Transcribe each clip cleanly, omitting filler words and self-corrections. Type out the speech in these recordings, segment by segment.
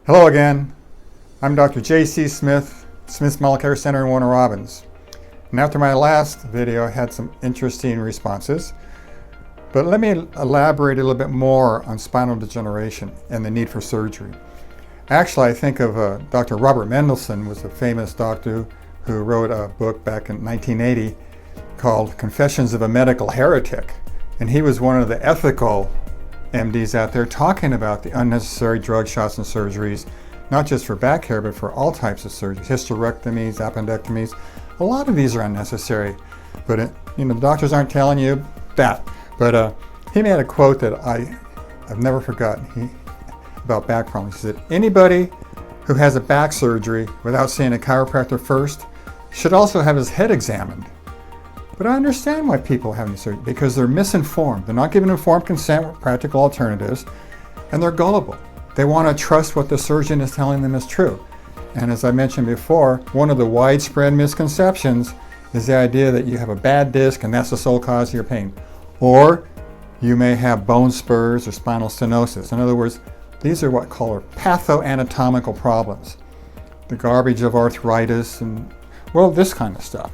Hello again. I'm Dr. J.C. Smith, Smith Spinal Care Center in Warner Robins. And after my last video, I had some interesting responses. But let me elaborate a little bit more on spinal degeneration and the need for surgery. Actually, I think of Dr. Robert Mendelsohn, was a famous doctor who wrote a book back in 1980 called Confessions of a Medical Heretic. And he was one of the ethical MDs out there talking about the unnecessary drug shots and surgeries, not just for back hair, but for all types of surgeries, hysterectomies, appendectomies. A lot of these are unnecessary, but the doctors aren't telling you that. But he made a quote that I've never forgotten about back problems. He said, anybody who has a back surgery without seeing a chiropractor first should also have his head examined. But I understand why people are having surgery, because they're misinformed. They're not given informed consent with practical alternatives, and they're gullible. They want to trust what the surgeon is telling them is true. And as I mentioned before, one of the widespread misconceptions is the idea that you have a bad disc and that's the sole cause of your pain. Or you may have bone spurs or spinal stenosis. In other words, these are what called pathoanatomical problems. The garbage of arthritis and, well, this kind of stuff.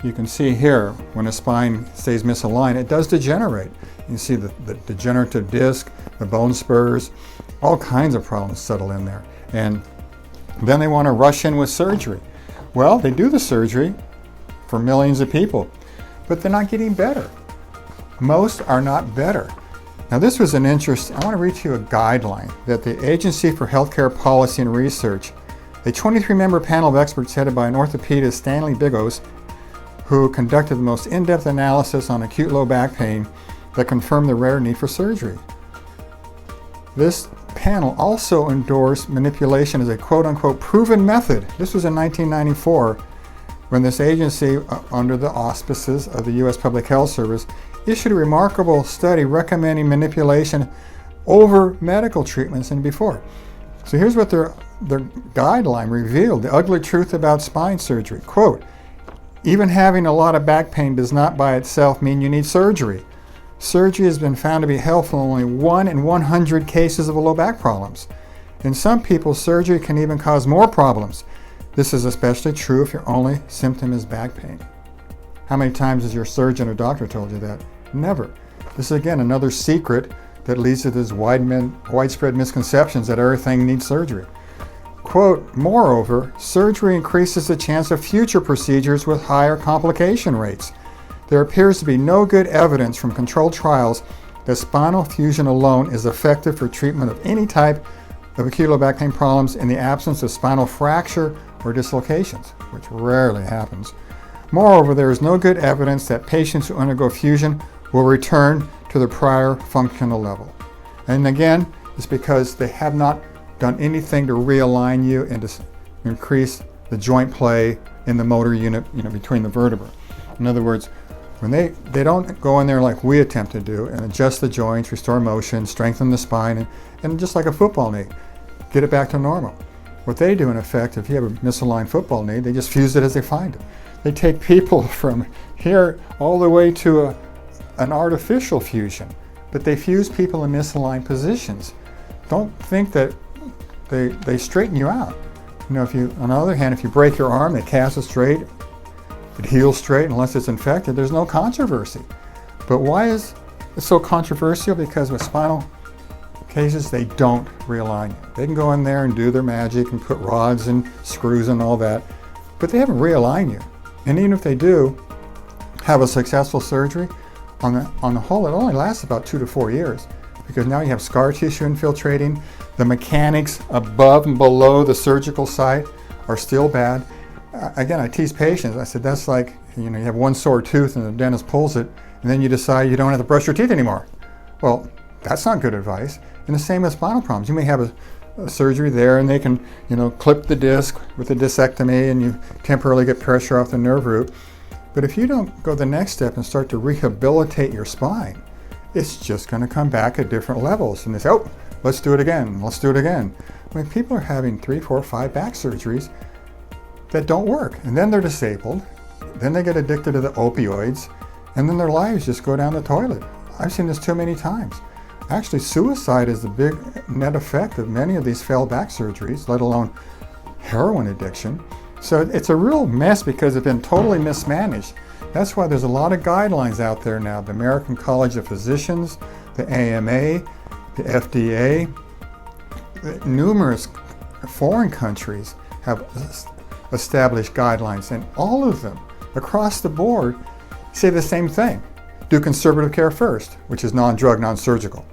You can see here, when a spine stays misaligned, it does degenerate. You see the degenerative disc, the bone spurs, all kinds of problems settle in there. And then they want to rush in with surgery. Well, they do the surgery for millions of people, but they're not getting better. Most are not better. Now this was an interest, I want to read to you a guideline that the Agency for Healthcare Policy and Research, a 23-member panel of experts headed by an orthopedist, Stanley Bigos, who conducted the most in-depth analysis on acute low back pain that confirmed the rare need for surgery. This panel also endorsed manipulation as a quote-unquote proven method. This was in 1994 when this agency, under the auspices of the U.S. Public Health Service, issued a remarkable study recommending manipulation over medical treatments and before. So here's what their guideline revealed, the ugly truth about spine surgery. Quote, even having a lot of back pain does not by itself mean you need surgery. Surgery has been found to be helpful in only 1 in 100 cases of low back problems. In some people, surgery can even cause more problems. This is especially true if your only symptom is back pain. How many times has your surgeon or doctor told you that? Never. This is again another secret that leads to this widespread misconceptions that everything needs surgery. Quote, moreover, surgery increases the chance of future procedures with higher complication rates. There appears to be no good evidence from controlled trials that spinal fusion alone is effective for treatment of any type of acute low back pain problems in the absence of spinal fracture or dislocations, which rarely happens. Moreover, there is no good evidence that patients who undergo fusion will return to their prior functional level. And again, it's because they have not done anything to realign you and to increase the joint play in the motor unit, between the vertebrae. In other words, when they don't go in there like we attempt to do and adjust the joints, restore motion, strengthen the spine, and just like a football knee, get it back to normal. What they do in effect, if you have a misaligned football knee, they just fuse it as they find it. They take people from here all the way to an artificial fusion, but they fuse people in misaligned positions. Don't think that they straighten you out. If you, on the other hand, if you break your arm, they cast it straight, it heals straight unless it's infected. There's no controversy. But why is it so controversial? Because with spinal cases, they don't realign you. They can go in there and do their magic and put rods and screws and all that, but they haven't realigned you. And even if they do have a successful surgery, on the whole, it only lasts about 2 to 4 years, because now you have scar tissue infiltrating. The mechanics above and below the surgical site are still bad. Again, I tease patients. I said, that's like, you have one sore tooth and the dentist pulls it, and then you decide you don't have to brush your teeth anymore. Well, that's not good advice. And the same with spinal problems. You may have a surgery there and they can, clip the disc with a discectomy and you temporarily get pressure off the nerve root. But if you don't go the next step and start to rehabilitate your spine, it's just going to come back at different levels. And they say, oh, let's do it again. Let's do it again. People are having 3, 4, 5 back surgeries that don't work. And then they're disabled. Then they get addicted to the opioids. And then their lives just go down the toilet. I've seen this too many times. Actually, suicide is the big net effect of many of these failed back surgeries, let alone heroin addiction. So it's a real mess because it's been totally mismanaged. That's why there's a lot of guidelines out there now. The American College of Physicians, the AMA, the FDA, numerous foreign countries have established guidelines, and all of them across the board say the same thing. Do conservative care first, which is non-drug, non-surgical,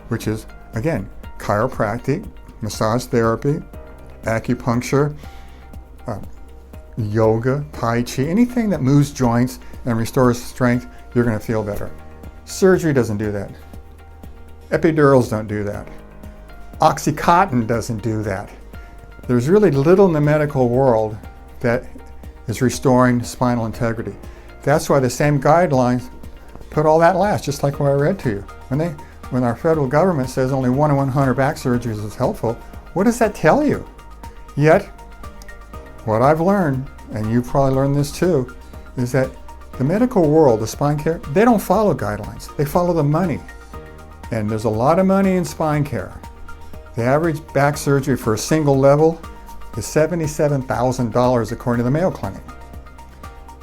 which is, again, chiropractic, massage therapy, acupuncture, yoga, tai chi, anything that moves joints and restores strength, you're going to feel better. Surgery doesn't do that. Epidurals don't do that. Oxycontin doesn't do that. There's really little in the medical world that is restoring spinal integrity. That's why the same guidelines put all that last, just like what I read to you. When our federal government says only 1 in 100 back surgeries is helpful, what does that tell you? Yet, what I've learned, and you've probably learned this too, is that the medical world, the spine care, they don't follow guidelines. They follow the money. And there's a lot of money in spine care. The average back surgery for a single level is $77,000 according to the Mayo Clinic.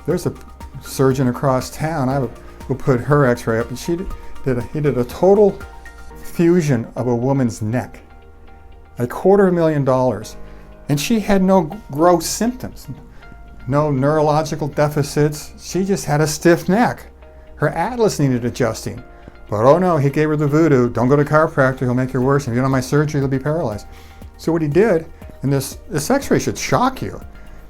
There's a surgeon across town, I will put her x-ray up, and he did a total fusion of a woman's neck, $250,000. And she had no gross symptoms, no neurological deficits. She just had a stiff neck. Her atlas needed adjusting. But oh no, he gave her the voodoo. Don't go to a chiropractor, he'll make you worse. If you don't have my surgery, you'll be paralyzed. So what he did, and this x-ray should shock you.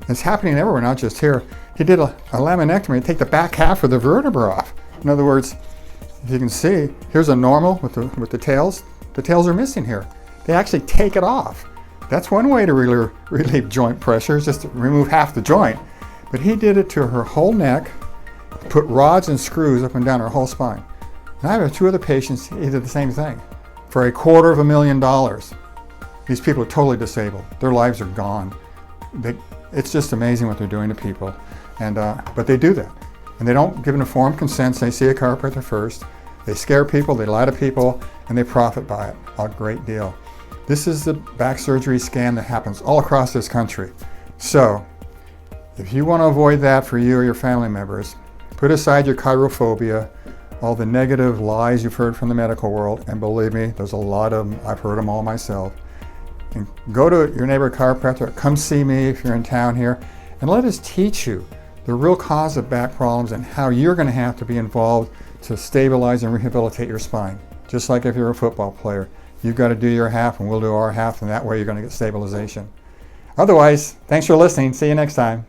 It's happening everywhere, not just here. He did a laminectomy, take the back half of the vertebra off. In other words, if you can see, here's a normal with the tails. The tails are missing here. They actually take it off. That's one way to relieve joint pressure, is just to remove half the joint. But he did it to her whole neck, put rods and screws up and down her whole spine. And I have 2 other patients, he did the same thing for $250,000. These people are totally disabled. Their lives are gone. It's just amazing what they're doing to people. But they do that. And they don't give an informed consent. They see a chiropractor first. They scare people, they lie to people, and they profit by it a great deal. This is the back surgery scam that happens all across this country. So, if you want to avoid that for you or your family members, put aside your chirophobia, all the negative lies you've heard from the medical world, and believe me, there's a lot of them. I've heard them all myself. And go to your neighborhood chiropractor, come see me if you're in town here, and let us teach you the real cause of back problems and how you're going to have to be involved to stabilize and rehabilitate your spine. Just like if you're a football player. You've got to do your half and we'll do our half, and that way you're going to get stabilization. Otherwise, thanks for listening. See you next time.